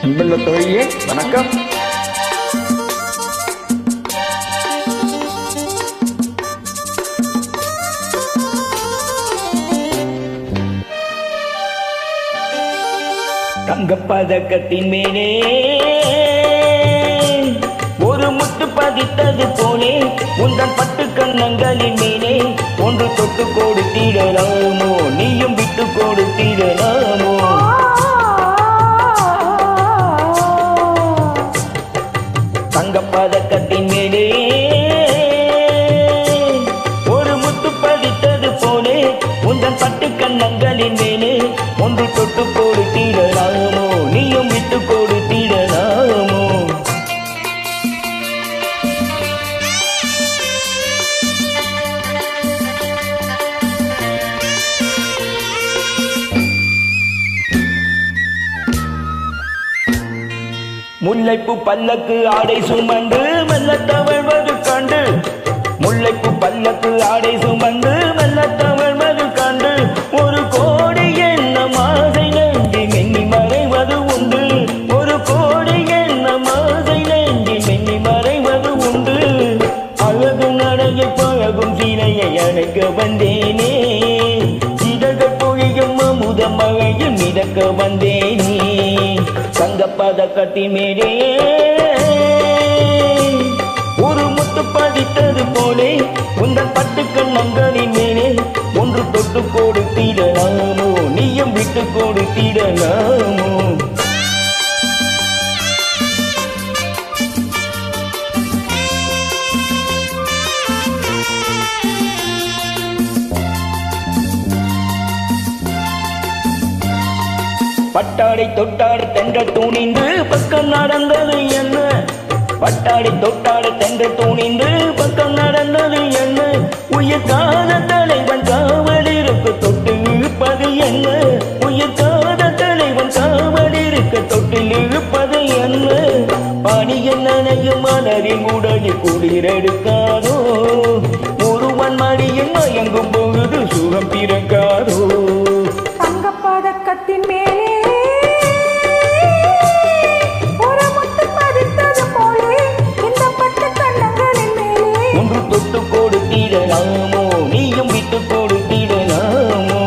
அன்புள்ள தோழியே வணக்கம். தங்கப்பதக்கத்தின் மேலே ஒரு முத்து பதித்தது போலே உந்தன் பட்டு கண்ணங்களின் மேலே ஒன்று தொட்டு கொடுத்திடலாமோ, நீயும் விட்டு கொடுத்திடலாமோ? தங்கப்பதக்கத்தின் மேலே ஒரு முத்து பதித்தது போலே உந்தன் பட்டு கண்ணங்களின் மேலே ஒன்று தொட்டு கொடுத்திடலாமோ, நீயும் விட்டு கொடுத்திடலாமோ? முல்லைப்பூ பல்லக்கு ஆடை சுமந்து மெல்ல தவழ்வது கண்டு, முல்லைப்பூ பல்லக்கு ஆடை சுமந்து மெல்ல தவழ்வது கண்டு, ஒரு கோடி எண்ணம் ஆசை நெஞ்சி மென்னி மறைவது உண்டு, ஒரு கோடி எண்ணம் ஆசை நெஞ்சி மென்னி மறைவது உண்டு. அழகு நடையை பழகும் சீலையை அழைக்க வந்தேனே, இதழ்கள் பொழியும் அமுத மழையில் மிதக்க வந்தேனே. தங்கப்பதக்கத்தின் மேலே ஒரு முத்து பதித்தது போலே உங்கள் பட்டு கண்ணங்களின் மேலே ஒன்று தொட்டு கொடுத்திடலாமோ, நீயும் விட்டு கொடுத்திடலாமோ? பட்டாடை தொட்டாடு தென்றல் துணிந்து பக்கம் நடந்தது என்ன, பட்டாடை தொட்டாடு தென்றல் துணிந்து பக்கம் நடந்தது என்ன, உயிர் காத தலைவன் காவலிருக்கு தொட்டு இழுப்பது என்ன, உயிர் காத தலைவன் காவலிருக்கு தொட்டு இழுப்பது என்ன? பணியில் நனையும் மலரின் உடலில் குளிரெடுக்காதோ, ஒருவன் மடியில் மயங்கும் பொழுது சுகம் பிறக்காதோ? தங்கப்பதக்கத்தின் மேலே ஒன்று தொட்டு கொடுத்திடலாமோ, நீயும் விட்டு கொடுத்திடலாமோ?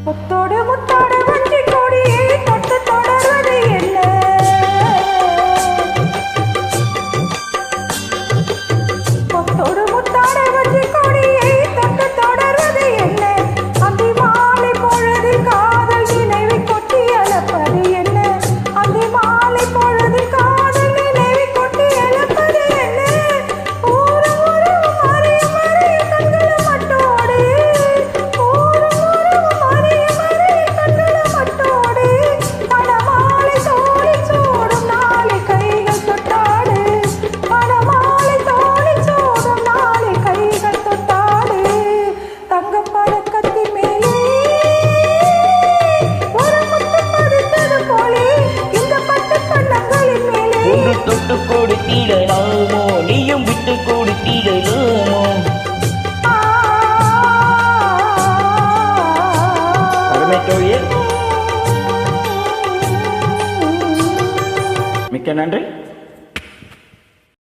முத்தோடு முத்தோடு வஞ்சி கொடியை தொட்டு தொடர்வது என்ன, முத்தோடு முத்தோடு வஞ்சி கொடியை தொட்டு தொடர்வது என்ன, அந்தி மாலை பொழுது காதல் நினைவை கொட்டி அழப்பது என்ன, அந்தி மாலை பொழுது காதல் நினைவை கொட்டி அழப்பது என்ன? ஊரு ஊரு மறிய மறிய கண்கள மட்டோடு, ஊரு ஊரு மறிய மறிய கண்கள மட்டோடு, மணமாலை தோழி சூடும் நாளை கைகள் தொட்டாடு, மணமாலை தோழி சூடும் நாளை கைகள் தொட்டாடு. தங்கப்பதக்கத்தின் மேலே ஒரு முத்து பதித்தது போலே இந்த பட்டு கண்ணங்களின் மேலே ஒன்று தொட்டு கொடுத்திடலாமோ, நீயும் விட்டு கொடுத்திடலாமோ? அருமை தோழியே, மிக்க நன்றி.